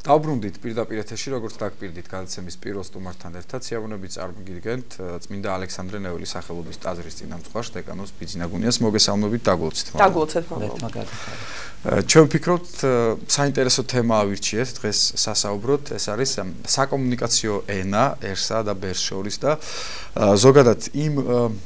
დავბრუნდით პირდაპირ ეთერში, როგორც დაგპირდით გადაცემის პირველ სტუმართან ერთად, სიამოვნებით წარმოგიდგენთ წმინდა ალექსანდრე ნეველის სახელობის ტაძრის წინამძღვარს დეკანოს ბიძინაგუნიას მოგესალმებით დაგულცით. დაგულცეთ მოგესალმებით. ჩვენ ვფიქრობთ, საინტერესო თემა ავირჩიეთ დღეს სასაუბროთ, ეს არის საკომუნიკაციო ენა ერსა და ბერს შორის და ზოგადად იმ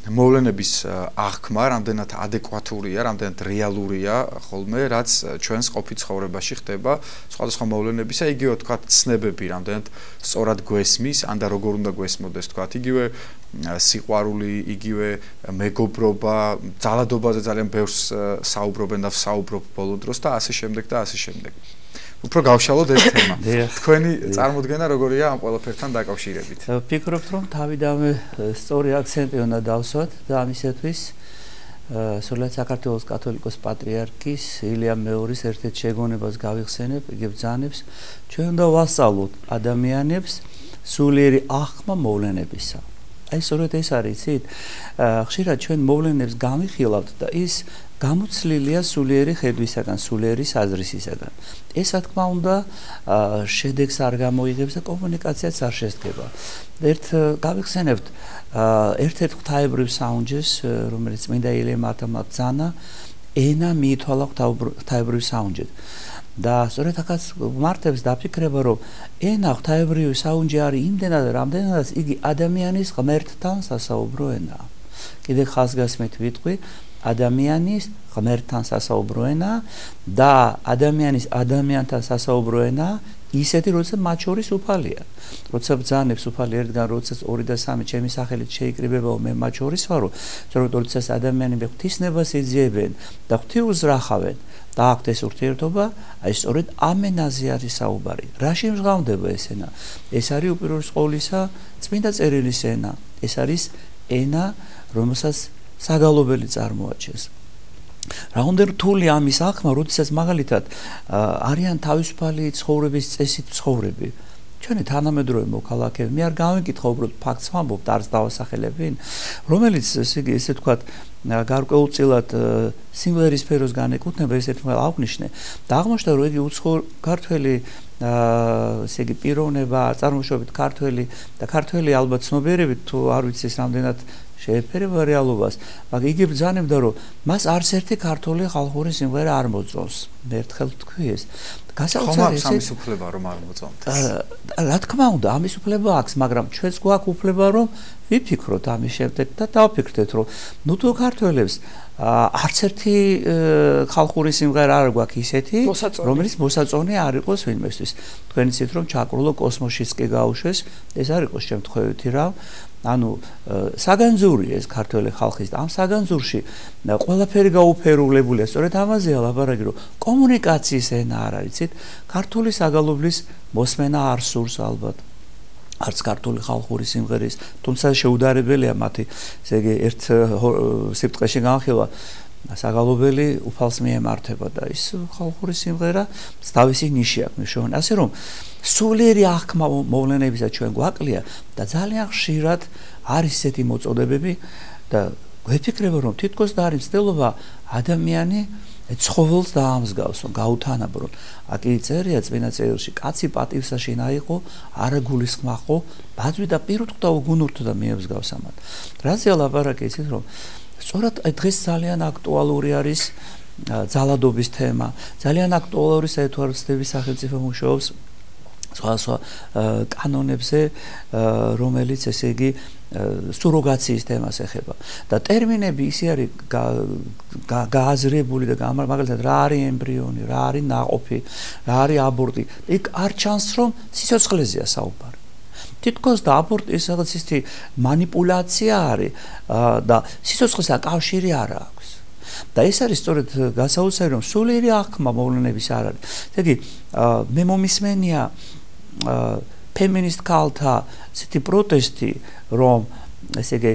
მოვლენების აღქმა, რამდენად ადეკვატურია, რამდენად რეალურია ხოლმე, რაც ჩვენს ყოფით ცხოვრებაში ხდება, სხვადასხვა მოვლენებისა, იგივე თქვა ცნებები, რამდენად სწორად გვესმის, ან და როგორ უნდა გვესმოდეს თქვა, იგივე სიყვარული, იგივე მეგობრობა, ძალადობაზე ძალიან ბევრს საუბრობენ და საუბრობ ბოლო დროს და ასე შემდეგ და ასე შემდეგ. უფრო გავშალოთ ეს თემა. თქვენი წარმოდგენა როგორია ამ ყველაფერთან დაკავშირებით? ვფიქრობთ, რომ თავიდანვე სწორი აქცენტი უნდა დავსვათ და ამისათვის სულაც საქართველოს კათოლიკოს პატრიარქის ილიამ მეორის ერთ-ერთ შეგონებას გავიხსენებ, იგი ბრძანებს, ჩვენ უნდა ვასწავლოთ ადამიანებს სულიერი აღქმა მოვლენებისა. აი სწორედ ეს არის, იცით? ხშირად ჩვენ მოვლენებს გამიხილავთ და ის გამოცლილია სულიერი ხედვისაგან, სულიერი საზრისისაგან. ეს რა თქმა უნდა შედეგს არ გამოიღებს და კომუნიკაციაც არ შესდგება. გავიხსენებთ ერთ-ერთ ღვთაებრივ საუნჯეს, რომელიც წმინდა ილია მართლმა ბრძანა, ენა მიითვალა ღვთაებრივ საუნჯეთ. და სწორედ აქაც მართებს დაფიქრება, რომ ენა ღვთაებრივი საუნჯე არის იმდენად, რამდენადაც იგი ადამიანის ღმერთთან სასაუბრო ენაა. კიდე ხაზგასმით ვიტყვი, ადამიანის ღმერთთან სასაუბრო ენა და ადამიანის ადამიანთან სასაუბრო ენა ისეთი, როცა მათ შორის უფალია. როცა ბრძანებს უფალი ერთგან, როცა 2 და 3 ჩემი სახელით შეიკრიბებაო, მე მათ შორის ვარო, როცა ადამიანები ღვთისნებას იძიებენ და ღვთიუზრახავენ და აქვთ ეს ურთიერთობა, აი სწორედ ამ ენაზე არის საუბარი. რაში მსგავდება ეს ენა? ეს არის უპირველეს ყოვლისა წმინდა წერილის ენა. ეს არის ენა, რომელსაც საგალობელი წარმოაჩენს. რა უნდა რთული ამის აღქმა, როდესაც მაგალითად არიან თავისუფალი ცხოვრების წესით ცხოვრები. ჩვენი თანამედროვე მოქალაქეები, მე არ გავიკითხა უბრალოდ ფაქტს ვამბობ, არც დავასახელებინ, რომელიც ესე ვთქვათ, გარკვეულწილად სიმღერის სფეროს განეკუთვნება, ესეთ მოხდა აღნიშნე და აღმოჩნდა, რომ იგი უცხო ქართველი ესე იგი პიროვნება, წარმოშობით ქართველი და ქართველი ალბათ ცნობიერებით თუ არ ვიცი ეს რამდენად შეეფერება რეალობას, მაგრამ იგი ბრძანებდა, რომ მას არც ერთი ქართული ხალხური სიმღერა არ მოწონს. მე ერთხელ თქვი ეს. გასაოცარი ამის უფლება რომ არ მოწონდეს. რა თქმა უნდა, ამის უფლება აქვს, მაგრამ ჩვენც გვაქვს უფლება რომ ვიფიქროთ ამის შემდეგ და დავფიქრდეთ, რომ ნუ თუ ქართველებს არც ერთი ხალხური სიმღერა არ გვაქვს ისეთი, რომელიც მოსაწონი არ იყოს ვინმესთვის. თქვენ იცით, რომ ჩაკრულო კოსმოსშიც კი გაუშვეს, ეს არ იყოს შემთხვევითი რა. ანუ საგანძურია ეს ქართველი ხალხის და ამ საგანძურში ყველაფერი გაუფერულებულია. სწორედ ამაზეა ლაპარაკი, რომ კომუნიკაციის ენა არ არის, იცით? ქართული საგალობლის მოსმენა არ სურს ალბათ. არც ქართული ხალხური სიმღერის, თუმცა შეუდარებელია მათი, ესე იგი ერთ სიბრტყეში განხილვა საგალობელი უფალს მიემართება და ის ხალხური სიმღერა თავისი ნიში აქვს მნიშვნელოვანი. ასე რომ სულიერი აღქმა მოვლენებისა ჩვენ გვაკლია და ძალიან ხშირად არის ესეთი მოწოდებები და ვეფიქრება, რომ თითქოს და არის მცდელობა ადამიანი ცხოველს დაამსგავსონ, გაუთანაბრონ. აკი წერია წმინდა წერილში, კაცი პატივსაშინა იყო, არა გულისხმახო, ბაძვი და პირუტყდა უგუნურთო და მიემსგავსა მათ. რაზეა ლაპარაკი, იცით, რომ სწორად დღეს ძალიან აქტუალური არის ძალადობის თემა. ძალიან აქტუალური საერთაშორისო სახელმწიფო მუშაობს სხვადასხვა კანონებზე, რომელიც ესე იგი სუროგაციის თემას ეხება. და ტერმინები ისე არის გააზრებული და მაგალითად რა არის ემბრიონი, რა არის ნაყოფი, რა არის აბორტი. იქ არ ჩანს, რომ სიცოცხლეზეა საუბარი. თითქოს და აბორტი სადაც ისეთი მანიპულაცია არის და სიცოცხლესთან კავშირი არ აქვს. და ეს არის სწორედ გასაოცარი, რომ სულიერი აღქმა მოვლენების არ არის. ესე იგი მე მომისმენია ფემინისტ ქალთა ესეთი პროტესტი, რომ ესე იგი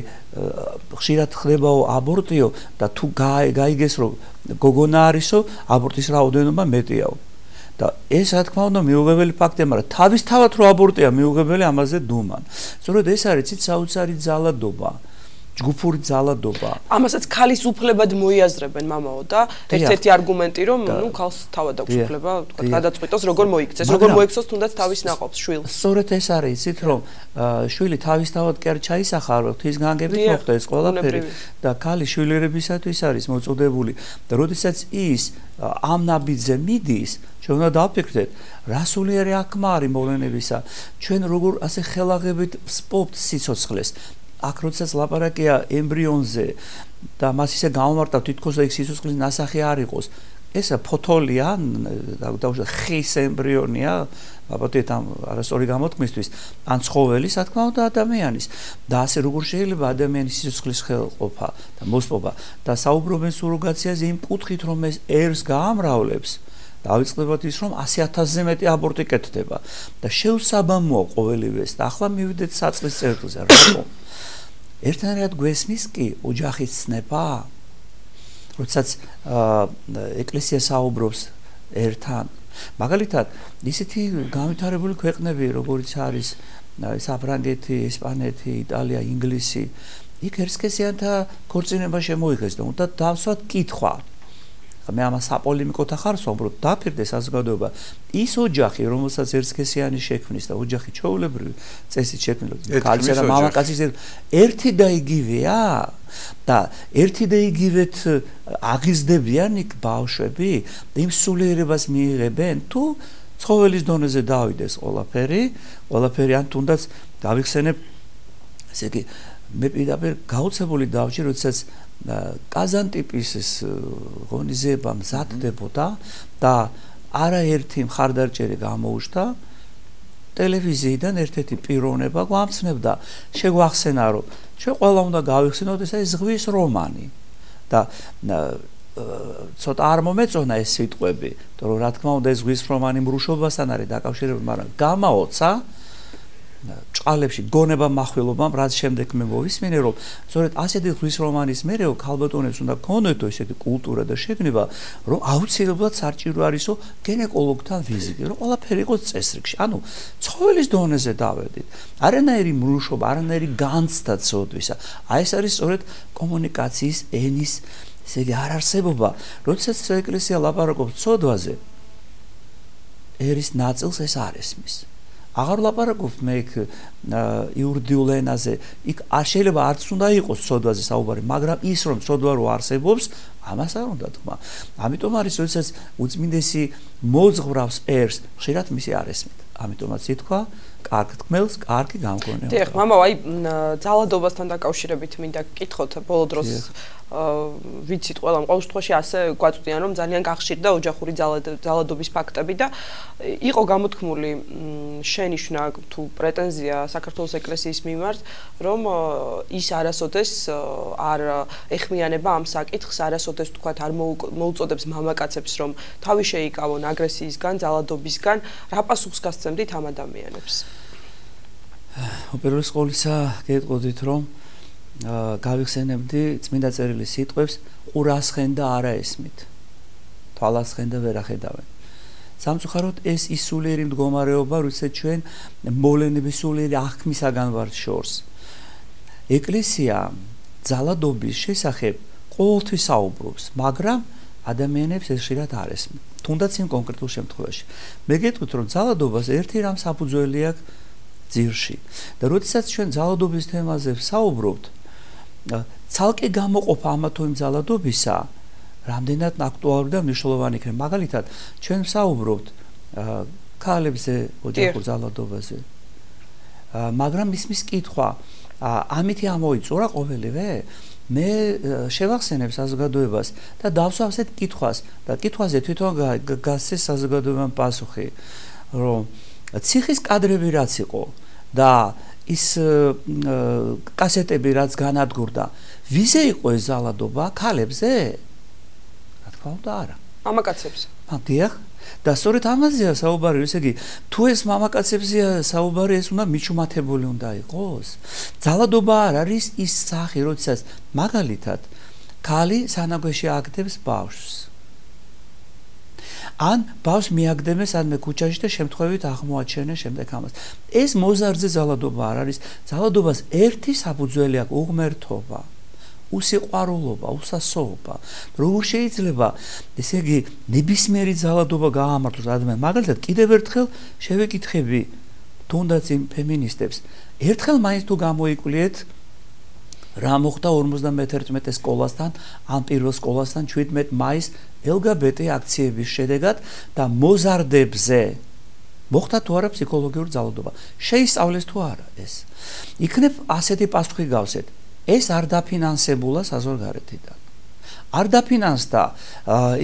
ხშირად ხდებაო აბორტიო და თუ გაიგეს, რომ გოგონა არისო, აბორტის რაოდენობა მეტიაო. და ეს რა თქმა უნდა მიუღებელი ფაქტია, მაგრამ თავისთავად რომ აბორტია მიუღებელი, ამაზე დუმან. სწორედ ეს არის ცით საოცარი ძალადობა. ჯგუფური ძალადობა. ამასაც ქალის უფლებად მოიაზრებენ მამაო და ერთ-ერთი არგუმენტი რომ ნუ ქალს თავად აქვს უფლება თქვა გადაწყვიტოს როგორ მოიქცეს, როგორ მოექცოს თუნდაც თავის ნაყოფს შვილს. სწორედ ეს არის, იცით რომ შვილი თავისთავად კი არ ჩაისახა, ღვთის განგებით მოხდა ეს ყველაფერი და ქალი შვილერებისათვის არის მოწოდებული და როდესაც ის ამ ნაბიჯზე მიდის, ჩვენ უნდა დავფიქრდეთ, რა სულიერი აღქმა არის მოვლენებისა. ჩვენ როგორ ასე ხელაღებით ვსპობთ სიცოცხლეს. აქ როდესაც ლაპარაკია ემბრიონზე და მას ისე გამომარტავ თითქოს და იქ სიცოცხლის ნასახი არ იყოს. ესა ფოთოლია, დაუშვათ ხის ემბრიონია, აბათეთ ამ არასწორი გამოთქმისთვის, ან ცხოველი, რა თქმა უნდა, ადამიანის. და ასე როგორ შეიძლება ადამიანის სიცოცხლის ხელყოფა და მოსპობა და საუბრობენ სუროგაციაზე იმ კუთხით, რომ ეს ერს გაამრავლებს. დავიწყებოთ ის, რომ 100,000-ზე მეტი აბორტი კეთდება და შეუსაბამოა ყოველივეს და ახლა მივიდეთ საწყის წერტილზე, რატომ? ერთნაირად გვესმის კი ოჯახის ცნება, როდესაც ეკლესია საუბრობს ერთან. მაგალითად, ისეთი განვითარებული ქვეყნები, როგორიც არის საფრანგეთი, ესპანეთი, იტალია, ინგლისი, იქ ერთსქესიანთა ქორწინება შემოიღეს და უნდა დავსვათ კითხვა. მე ამას საპოლემიკოთა ხარს ვამბობ, დაფიქრდე საზოგადოება, ის ოჯახი, რომელსაც ერთსქესიანი შექმნის და ოჯახი ჩვეულებრივი წესით შექმნილ, ქალისა და მამაკაცის ერთი და იგივეა და ერთი და იგივეთ აღიზრდებიან იქ ბავშვები და იმ სულიერებას მიიღებენ თუ ცხოველის დონეზე დავიდეს ყველაფერი ან თუნდაც დავიხსენებ, ესე იგი მე პირდაპირ გაუცებული დავჭი, როდესაც კაზანტიპის ღონისძიება მზადდებოდა და არაერთი მხარდარჭერი გამოუჩნდა ტელევიზიიდან ერთ-ერთი პიროვნება გვამცნებდა შეგვახსენა რომ ჩვენ ყველა უნდა გავიხსენოთ ეს ზღვის რომანი და ცოტა არ მომეწონა ეს სიტყვები, რომ რა თქმა უნდა ეს ზღვის რომანი მრუშობასთან არის დაკავშირებული, მაგრამ გამაოცა ჭყალებში გონება מחვილობამ, რაც შემდეგ მე მოვისმინე, რომ სწორედ ასეთი ზღვის რომანის მერეო ქალბატონებს უნდა ქონდეთო ესეთი კულტურა და შეგნება, რომ აუცილებლად საჭირო არისო გინეკოლოგთან ვიზიტი, რომ ყველაფერი იყოს წესრიგში. ანუ ცხოველის დონეზე დავედით. არანაირი მრუშობა, არანაირი განცდა ცოდვისა. აი ეს არის სწორედ კომუნიკაციის ენის ესე იგი არარსებობა. როდესაც ეკლესია ლაპარაკობს ცოდვაზე, ერის ნაწილს ეს არ ესმის. აღარ ლაპარაკობ მე იქ იურიდიულ ენაზე, იქ შეიძლება არც უნდა იყოს ცოდვაზე საუბარი, მაგრამ ის რომ ცოდვა რო არსებობს, ამას არ უნდა თქვა. ამიტომ არის როდესაც უწმინდესი მოძღვრავს ერს, ხშირად მისი არ ესმით. ამიტომაც ითქვა, კარგ თქმელს, კარგი გამგონია. დიახ, მამაო, აი ძალადობასთან დაკავშირებით მინდა გკითხოთ ბოლო დროს ვიცით ყველამ ყოველ შემთხვევაში ასე გვაწვდიან რომ ძალიან გახშირდა ოჯახური ძალადობის ფაქტები და იყო გამოთქმული შენიშვნა თუ პრეტენზია საქართველოს ეკლესიის მიმართ რომ ის არასოდეს არ ეხმიანება ამ საკითხს, არასოდეს თქვათ არ მოუწოდებს მამაკაცებს რომ თავი შეიკავონ აგრესიისგან, ძალადობისგან, რა პასუხს გასცემდით ამ ადამიანებს? უპირველეს ყოვლისა გეტყოდით რომ გავიხსენებდი წმინდა წერილის სიტყვებს ყურას ხენ და არა ესმით, თვალას ხენ და ვერ ახედავენ. სამწუხაროდ ეს ის სულიერი მდგომარეობა, როდესაც ჩვენ მოვლენების სულიერი აღქმისაგან ვართ შორს. ეკლესია ძალადობის შესახებ ყოველთვის საუბრობს, მაგრამ ადამიანებს ეს ხშირად არ ესმით, თუნდაც იმ კონკრეტულ შემთხვევაში. მე გეტყვით რომ ძალადობას ერთი რამ საფუძველი აქვს ძირში და როდესაც ჩვენ ძალადობის თემაზე ვსაუბრობთ, ცალკე გამოყოფა ამა თუ იმ ძალადობისა რამდენად აქტუალური და მნიშვნელოვანი იქნება. მაგალითად, ჩვენ ვსაუბრობთ ქალებზე ოჯახურ ძალადობაზე. მაგრამ ისმის კითხვა, ამითი ამოიწურა ყოველივე? მე შევახსენებ საზოგადოებას და დავსვავსეთ კითხვას და კითხვაზე თვითონ გასცეს საზოგადოებამ პასუხი, რომ ციხის კადრები რაც იყო და ის კასეტები რაც განადგურდა, ვიზე იყო ეს ძალადობა? ქალებზე? რა თქმა უნდა არა. მამაკაცებზე. დიახ. და სწორედ ამაზეა საუბარი, ესე იგი, თუ ეს მამაკაცებზეა საუბარი, ეს უნდა მიჩუმათებული უნდა იყოს. ძალადობა არ არის ის სახე, როდესაც მაგალითად ქალი სანაგვეში აგდებს ბავშვს. ან ბავს მიაგდებენ სადმე ქუჩაში და შემთხვევით აღმოაჩენენ შემდეგ ამას. ეს მოზარდზე ძალადობა არ არის. ძალადობას ერთი საფუძველი აქვს უღმერთობა, უსიყვარულობა, უსასოობა. როგორ შეიძლება ესე იგი ნებისმიერი ძალადობა გაამართლოს ადამიანს? მაგალითად, კიდევ ერთხელ შევეკითხები თუნდაც იმ ფემინისტებს. ერთხელ მაინც თუ გამოიკვლიეთ რა მოხდა 51 სკოლასთან, ან პირველ სკოლასთან 17 მაისს LGBT აქციების შედეგად და მოზარდებზე მოხდა თუ არა ფსიქოლოგიური ძალადობა. შეისწავლეს თუ არა ეს. იქნებ ასეთი პასუხი გავსეთ. ეს არ დაფინანსებულა საზღვარგარეთიდან. არ დაფინანსდა,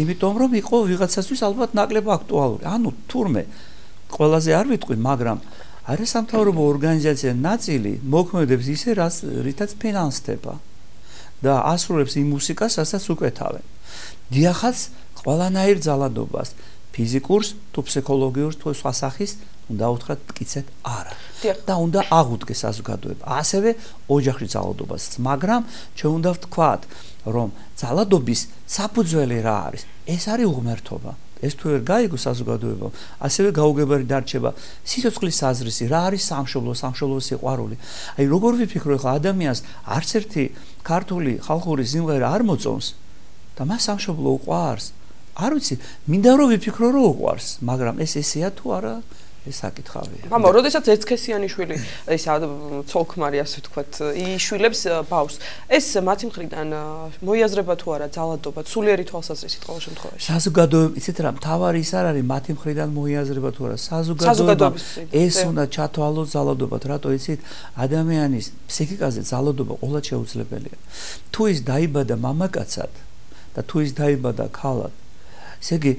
იმიტომ რომ იყო ვიღაცასთვის ალბათ ნაკლებ აქტუალური. ანუ თურმე ყველაზე არ ვიტყვი, მაგრამ არასამთავრობო ორგანიზაცია ნაწილი მოქმედებს ისე, რითაც ფინანსდება და ასრულებს იმ მუსიკას, რასაც უკვეთავენ. დიახაც ყველანაირ ძალადობას, ფიზიკურს თუ ფსიქოლოგიურს თუ სხვა სახის უნდა უთხრათ მტკიცეთ არა. და უნდა აღუდგეს საზოგადოება. ასევე ოჯახში ძალადობას, მაგრამ ჩვენ უნდა ვთქვათ, რომ ძალადობის საფუძველი რა არის? ეს არის უღმერთობა. ეს თუ ვერ გაიგო საზოგადოებამ, ასევე გაუგებარი დარჩება სიცოცხლის აზრისი, რა არის სამშობლო, სამშობლოს სიყვარული. აი როგორ ვიფიქრო ახლა ადამიანს არც ერთი ქართული ხალხური სიმღერა არ მოწონს და მას სამშობლო უყვარს. არ ვიცი, მინდა რომ ვიფიქრო რომ უყვარს, მაგრამ ეს ესეა თუ არა? ეს საკითხავია. მამա, როდესაც ერთსქესიანი შვილი, ისა ცოლ-ქმარი ასე ვთქვათ, იშვილებს ბავშვს, ეს მათი მხრიდან მოიაზრება თუ არა ძალადობა, სულიერი თვალსაზრისით ყოველ შემთხვევაში. საზოგადოება, იცით რა, მთავარი ის არ არის მათი მხრიდან მოიაზრება თუ არა, საზოგადოება ეს უნდა ჩათვალოს ძალადობად, რატო იცით, ადამიანის ფსიქიკაზე ძალადობა ყოველად შეუძლებელია. თუ ის დაიბადა მამაკაცად და თუ ის დაიბადა ქალად, ესე იგი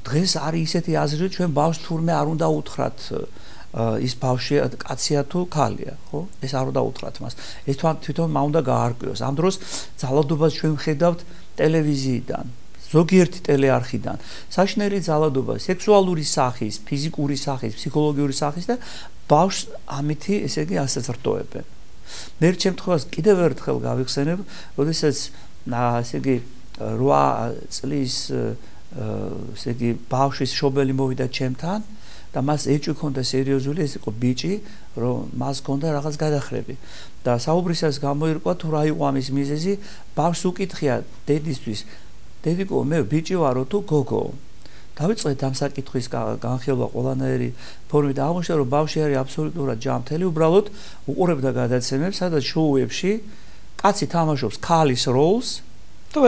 დღეს არის ისეთი აზრი, რომ ჩვენ ბავშვს თურმე არ უნდა უთხრათ ის ბავშვი კაცია თუ ქალია, ხო? ეს არ უნდა უთხრათ მას. ეს თვითონ მა უნდა გაარკვიოს. ამ დროს ძალადობას ჩვენ ვხედავთ ტელევიზიიდან, ზოგიერთი ტელეარხიდან. საშინელი ძალადობა, სექსუალური სახის, ფიზიკური სახის, ფსიქოლოგიური სახის და ბავშვს ამითი, ესე იგი, ასეც რტოებენ. მე ერთ შემთხვევაში კიდევ ერთხელ გავიხსენებ, როდესაც ესე იგი 8 წლის ესე იგი ბავშვის შობელი მოვიდა ჩემთან და მას ეჭვი ჰქონდა სერიოზული, ეს იყო ბიჭი, რომ მას ჰქონდა რაღაც გადახრები და საუბრისას გამოირკვა თუ რა იყო ამის მიზეზი. ბავშვს უკითხია დედისთვის, დედიკო, მე ბიჭი ვარო თუ გოგო? დავიწყეთ ამ საკითხის განხილვა ყველანაირი ფორმით და აღმოჩნდა, რომ ბავშვი არის აბსოლუტურად ჯანმრთელი, უბრალოდ უყურებდა გადაცემებს, სადაც შოუებში კაცი თამაშობს ქალის როლს და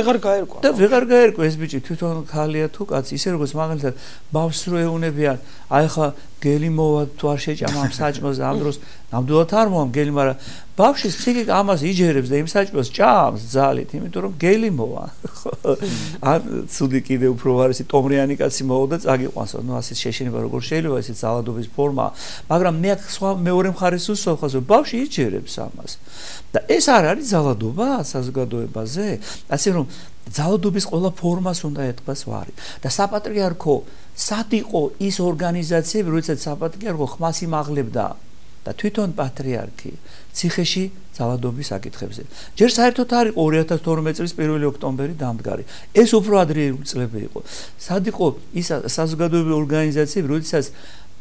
ვეღარ გაერკვა ეს ბიჭი თვითონ ქალია თუ კაცი, ისე როგორც მაგალითად ბავშვს რო ეუნებიან, აი ხა გელი მოვა თუ არ შეჭამა ამ საჭმელს და ამ დროს ნამდვილად არ მოვა გელი, მაგრამ ბავშვის ფსიქიკა ამას იჯერებს და იმ საჭმელს ჭამს ძალით, იმიტომ რომ გელი მოვა. ან ცუდი კიდე უფრო ვარისი ტომრიანი კაცი მოვა და წაგიყვანს, ნუ ასეთ შეშინება როგორ შეიძლება, ესეც ძალადობის ფორმა, მაგრამ მე სხვა მეორე მხარეს უსვამხას, რომ ბავშვი იჯერებს ამას. და ეს არ არის ძალადობა საზოგადოებაზე, ასე რომ ძალადობის ყველა ფორმას უნდა ეთქვას ვარი. და საპატრიარქო სად იყო ის ორგანიზაციები, როდესაც საპატრიარქო ხმას იმაღლებდა და თვითონ პატრიარქი ციხეში ძალადობის საკითხებზე. ჯერ საერთოდ არ იყო 2012 წლის 1 ოქტომბერი დამდგარი. ეს უფრო ადრეული წლები იყო. სად იყო ის საზოგადოებრივი ორგანიზაციები, როდესაც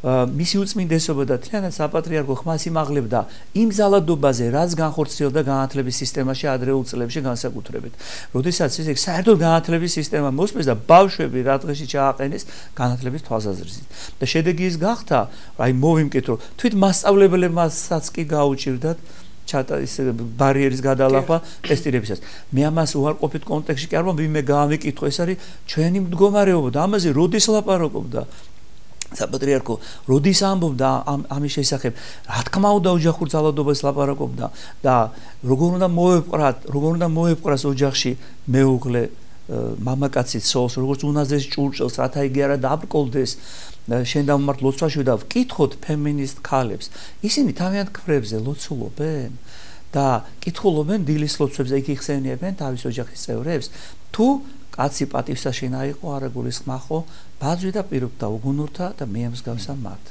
მისი უწმინდესობა და თლიანად საპატრიარქო ხმას იმაღლებდა იმ ძალადობაზე, რაც განხორციელდა განათლების სისტემაში ადრეულ წლებში განსაკუთრებით. როდესაც ეს საერთოდ განათლების სისტემა მოსმეს და ბავშვები რა დღეში ჩააყენეს განათლების თვალსაზრისით. და შედეგი ის გახდა, აი მოვიმკითხო, თვით მასწავლებლებმასაც კი გაუჭირდათ ბარიერის გადალახვა ტესტირებისას. მე ამას უარყოფით კონტექსტში კი არ ვამბობ, მე გამიკითხო, ეს არის ჩვენი მდგომარეობა და ამაზე როდის ლაპარაკობდა საპატრიარქო, როდის ამბობდა ამის შესახებ, რა თქმა უნდა ოჯახურ ძალადობას ლაპარაკობდა და როგორ უნდა მოეპყრას ოჯახში მეუღლე მამაკაცის ცოლს, როგორც უნაზეს ჭურჭელს, რათა იგი არა დაბრკოლდეს შენ დამმართ ლოცვაში და ვკითხოთ ფემინისტ ქალებს. ისინი თავიანთ ქმრებზე ლოცულობენ და კითხულობენ დილის ლოცვებზე, იქ იხსენიებენ თავის ოჯახის წევრებს, თუ კაცი პატივსაშინა იყო, არა გულისხმა ხო, ბაძვი და პირობდა უგუნურთა და მიემსგავსა მათ.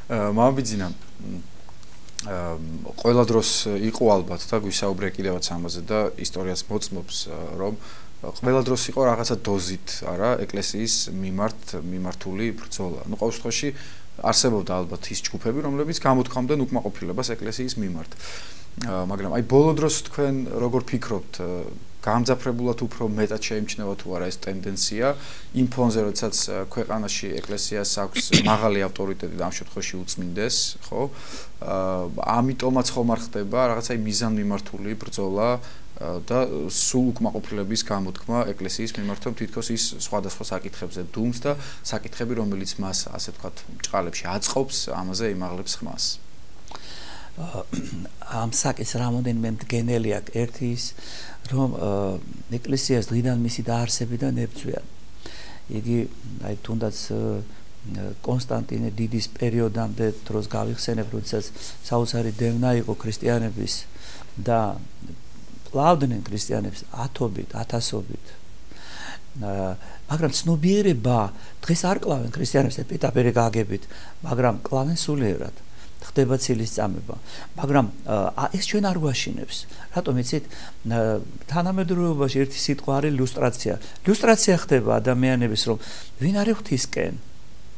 მამაბიძინა, ყველა დროს იყო ალბათ და გვისაუბრე კიდევაც ამაზე და ისტორიას მოწმობს, რომ ყველა დროს იყო რაღაცა დოზით, არა, ეკლესიის მიმართული ბრძოლა. ნუ ყოველ შემთხვევაში არსებობდა ალბათ ის ჯგუფები, რომლებიც გამოთქვამდნენ უკმაყოფილებას ეკლესიის მიმართ. მაგრამ აი ბოლო დროს თქვენ როგორ ფიქრობთ, გამძაფრებულად უფრო მეტად შეიმჩნევა თუ არა ეს ტენდენცია იმ ფონზე, როდესაც ქვეყანაში ეკლესიას აქვს მაღალი ავტორიტეტი და ამ შემთხვევაში უწმინდეს, ხო? ამიტომაც ხომ არ ხდება რაღაცა მიზანმიმართული ბრძოლა და სულ უკმაყოფილების გამოთქმა ეკლესიის მიმართ, თითქოს ის სხვადასხვა საკითხებზე დუმს და საკითხები, რომელიც მას, ასე ვთქვათ, ჭყალებში აწყობს, ამაზე იმაღლებს ხმას. ამ საკითხს რამოდენიმე მდგენელი აქვს. ერთი ის, რომ ეკლესიას დღიდან მისი დაარსებიდან ებრძვიან. იგი აი თუნდაც კონსტანტინე დიდის პერიოდამდე დროს გავიხსენებ, როდესაც საოცარი დევნა იყო ქრისტიანების და კლავდნენ ქრისტიანებს ათობით, ათასობით. მაგრამ ცნობიერება დღეს არ კლავენ ქრისტიანებს პიტაპირე გაგებით, მაგრამ კლავენ სულიერად. ხდება ცილისწამება, მაგრამ ეს ჩვენ არ გვაშინებს. რატომ იცით, თანამედროვეობაში ერთი სიტყვა არის ლუსტრაცია. ლუსტრაცია ხდება ადამიანების, რომ ვინ არის ღვთისკენ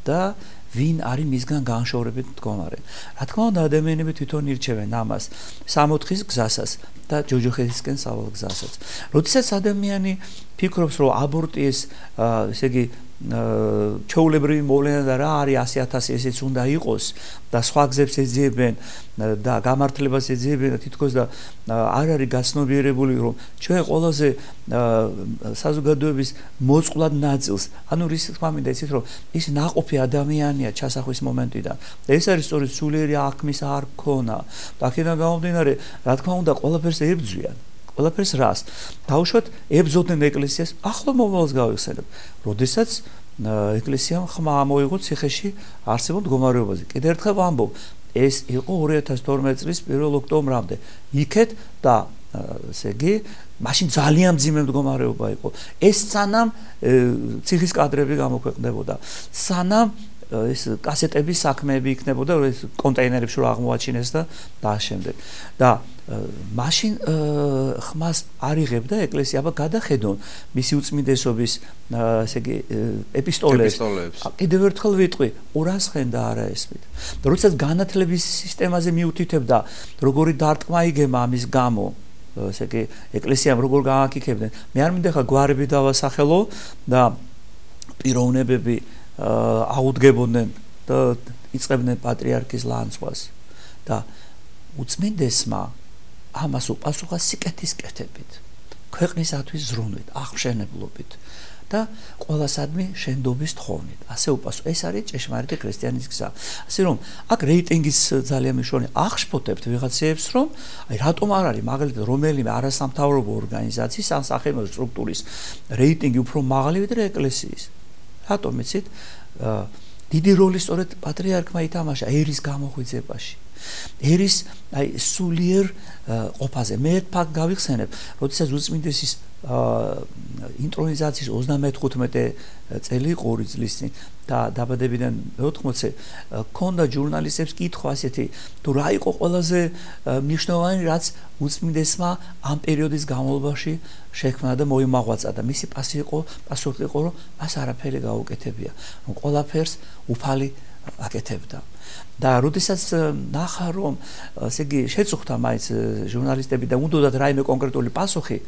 და ვინ არის მისგან განშორებით მდგომარე. რა თქმა უნდა, ადამიანები თვითონ ირჩევენ ამას, სამოთხის გზასაც და ჯოჯოხეთისკენ სავალ გზასაც. როდესაც ადამიანი ფიქრობს, რომ აბორტის, ესე იგი ჩაულებრივი მოვლენა და რა არის 100,000 ესეც უნდა იყოს და სხვა გზებს ეძიებენ და გამართლებას ეძიებენ და თითქოს და არ არის გაცნობიერებული, რომ ჩვენ ყველაზე საზოგადოების მოწყვლად ნაწილს, ანუ რის თქმა მინდა იცით, რომ ის ნაყოფი ადამიანია ჩასახვის მომენტიდან. და ეს არის სწორედ სულიერი აღქმის არ ქონა. და აქედან გამომდინარე, რა თქმა უნდა, ყველაფერს ებრძვიან. ყველაფერს რას? დავუშვათ, ებრძოდნენ ეკლესიას, ახლო მომავალს გავიხსენებ. როდესაც ეკლესიამ ხმა ამოიღო ციხეში არსებულ მდგომარეობაზე. კიდევ ერთხელ ვამბობ, ეს იყო 2012 წლის 1 ოქტომბრამდე. იქეთ და ესე იგი, მაშინ ძალიან მძიმე მდგომარეობა იყო. ეს სანამ ციხის კადრები გამოქვეყნდებოდა. სანამ ეს კასეტების საქმეები იქნებოდა, ეს კონტეინერებში რო აღმოაჩინეს და შემდეგ. და მაშინ ხმას არ იღებდა ეკლესია, აბა გადახედონ მისი უწმინდესობის ესე იგი ეპისტოლეებს. კიდევ ერთხელ ვიტყვი, 200 ხენ და არა ესმით. და როდესაც განათლების სისტემაზე მიუთითებდა, როგორი დარტყმა იგება ამის გამო, ესე იგი ეკლესიამ როგორ გააკიქებდნენ. მე არ მინდა ხა გვარები დავასახელო და პიროვნებები აუდგებოდნენ და იწყებდნენ პატრიარქის ლანძღვას და უწმინდესმა ამას უპასუხა სიკეთის კეთებით, ქვეყნისათვის ზრუნვით, აღმშენებლობით და ყველასადმი შენდობის თხოვნით. ასე უპასუხა. ეს არის ჭეშმარიტი ქრისტიანის გზა. ასე რომ, აქ რეიტინგის ძალიან მნიშვნელოვანი. აღშფოთებთ ვიღაცებს, რომ აი რატომ არ არის მაგალითად რომელიმე არასამთავრობო ორგანიზაციის ან სახელმწიფო სტრუქტურის რეიტინგი უფრო მაღალი ვიდრე ეკლესიის. რატომ იცით? დიდი როლი სწორედ პატრიარქმა ითამაშა ერის გამოღვიძებაში. ერის აი სულიერ ყოფაზე. მე ერთ ფაქტს გავიხსენებ, როდესაც უწმინდესის ინტრონიზაციის 35 წელი იყო 2 წლის წინ და დაბადებიდან 80-ზე ქონდა ჟურნალისტებს კითხვა ასეთი, თუ რა იყო ყველაზე მნიშვნელოვანი, რაც უწმინდესმა ამ პერიოდის განმავლობაში შექმნა და მოიმაღვაცა და მისი პასუხი იყო, რომ მას არაფერი გაუკეთებია, რომ ყველაფერს უფალი აკეთებდა. და როდესაც ნახა, რომ ესე იგი შეწუხდა მაინც ჟურნალისტები და უნდათ რაიმე კონკრეტული პასუხი,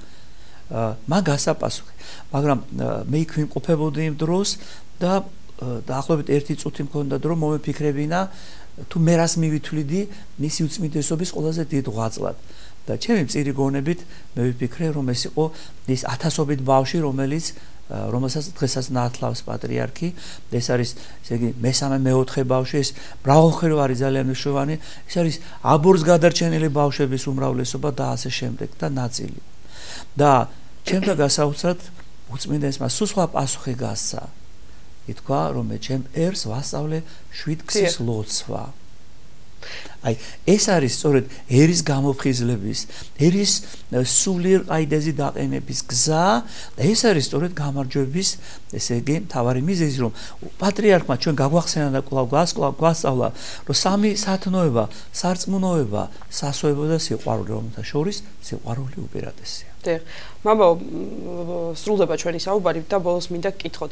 მან გასაპასუხი. მაგრამ მე იქ ვიმყოფებოდი იმ დროს და დაახლოებით 1 წუთი მქონდა რომ მომეფიქრებინა, თუ მე რას მივითვლიდი მისი უწმინდესობის ყველაზე დიდ ღვაწლად. და ჩემი მწირი გონებით მე ვიფიქრე, რომ ეს იყო ის ათასობით ბავშვი, რომელსაც დღესაც ნათლავს პატრიარქი. ეს არის, ესე იგი, მესამე-მეოთხე ბავშვი, ეს მრავალხმოვანი ძალიან მნიშვნელოვანი. ეს არის აბორს გადარჩენილი ბავშვების უმრავლესობა და ასე შემდეგ და ნაწილი. და ჩემთან გასაოცრად უწმინდესმა სულ სხვა პასუხი გასცა. ითქვა, რომ მე ჩემ ერს ვასწავლე 7 ქსის ლოცვა. აი, ეს არის სწორედ ერის გამოფხიზლების, ერის სულიერ ყაიდაზე დაყენების გზა და ეს არის სწორედ გამარჯვების, ესე იგი, მთავარი მიზეზი, რომ პატრიარქმა ჩვენ გაგვახსენა და კვლავ გვასწავლა, რომ სამი სათნოება, სარწმუნოება, სასოება და სიყვარული, რომელთა შორის სიყვარული უპირატესია. დიახ. მამო, სრულდება ჩვენი საუბარი და ბოლოს მინდა გკითხოთ.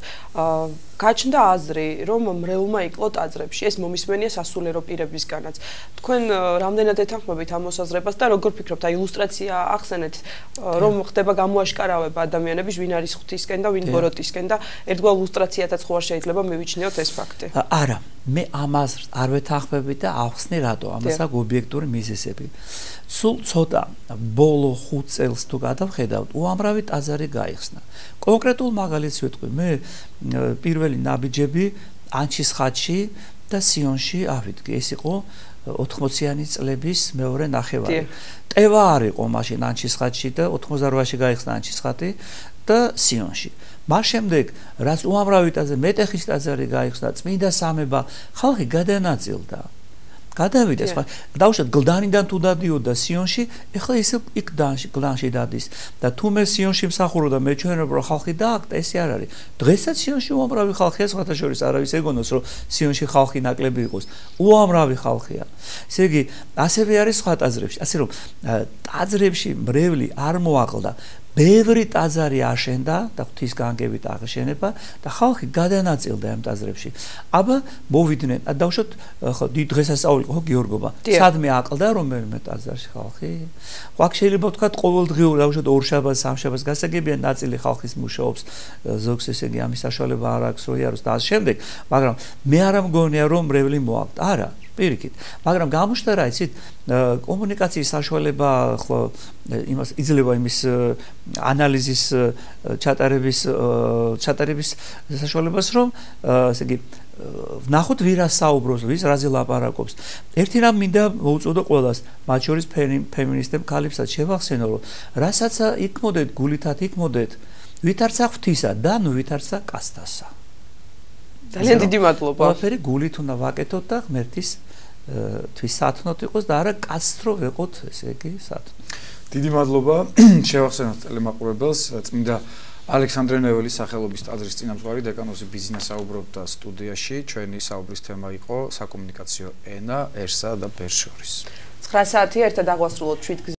გაჩნდა აზრი, რომ მრევლმა იკლო ტაძრებში, ეს მომისმენია სასულიერო პირებისგანაც. თქვენ რამდენად ეთანხმებით ამ მოსაზრებას და როგორ ფიქრობთ, აი ილუსტრაცია ახსენეთ, რომ ხდება გამოაშკარავება ადამიანების, ვინ არის ღვთისკენ და ვინ ბოროტისკენ და ერთგვარ ილუსტრაციათაც ხო არ შეიძლება მივიჩნიოთ ეს ფაქტი. არა, მე ამას არ ვეთანხმები და ახსნი რატო, ამას აქვს ობიექტური მიზეზები. სულ ცოტა ბოლო 5 წელს თუ გადავხედავთ, უამრავი ტაძარი გაიხსნა. კონკრეტულ მაგალითს ვიტყვი, მე პირველი ნაბიჯები ანჩისხატში და სიონში ავიდგე. ეს იყო 80-იანი წლების მეორე ნახევარი. ტევა არ იყო მაშინ ანჩისხატში და 88-ში გაიხსნა ანჩისხატი და სიონში. მას შემდეგ, რაც უამრავი ტაძარი, მეტეხის ტაძარი გაიხსნა, წმინდა სამება, ხალხი გადანაწილდა. გადავიდა სხვა დავუშვათ გლდანიდან თუ დადიოდა სიონში, ეხლა ისე იქ გლდანში დადის და თუ მე სიონში მსახურობდა მე ჩვენებ რომ ხალხი დააკტა, ესე არ არის. დღესაც სიონში უამრავი ხალხია, სხვათა შორის არავის ეგონოს რომ სიონში ხალხი ნაკლები იყოს. უამრავი ხალხია. ესე იგი, ასევე არის სხვა ტაძრებში, ასე რომ ტაძრებში მრევლი არ მოაყლდა. ბევრი ტაძარი აშენდა და ღვთისგანგებით აღშენება და ხალხი გადანაწილდა ამ ტაძრებში. აბა მოვიდნენ, დავუშვათ ხო დიდ დღესასწაული ხო გიორგობა. სადმე აყლდა რომელიმე ტაძარში ხალხი? ხო აქ შეიძლება ვთქვათ ყოველდღიური დავუშვათ ორშაბათს, სამშაბათს გასაგებია ნაწილი ხალხის მუშაობს, ზოგს ესე იგი ამის საშუალება არ აქვს რო იაროს და ამ შემდეგ, მაგრამ მე არ მგონია რომ მრევლი მოაყლდა. არა, პირიქით. მაგრამ გამოჩნდა რა იცით, კომუნიკაციის საშუალება ხო იმას იძლევა იმის ანალიზის ჩატარების საშუალებას რომ ესე იგი ვნახოთ ვირას საუბრობს, ვის რაზე ლაპარაკობს. ერთი რამ მინდა მოუწოდო ყველას, მათ შორის ფემინისტებ ქალებსაც შევახსენო, რომ რასაც იქ მოდეთ, გულითაც იქ მოდეთ, ვითარცა ღვთისა და ნუ ვითარცა კასტასა. ძალიან დიდი მადლობა. ყველაფერი გულით უნდა ვაკეთოთ და ღმერთის თვის სათნოთ იყოს და არა კასტრო ვეყოთ, ესე იგი, სათნო. დიდი მადლობა შევახსენოთ ტელემაყურებელს, წმინდა ალექსანდრე ნეველის სახელობის ტაძრის წინამძღვარი დეკანოზი ბიზნეს საუბრობდა სტუდიაში. ჩვენი საუბრის თემა იყო საკომუნიკაციო ენა, ერსა და ბერს შორის. 9 საათია ერთად აღვასრულოთ 7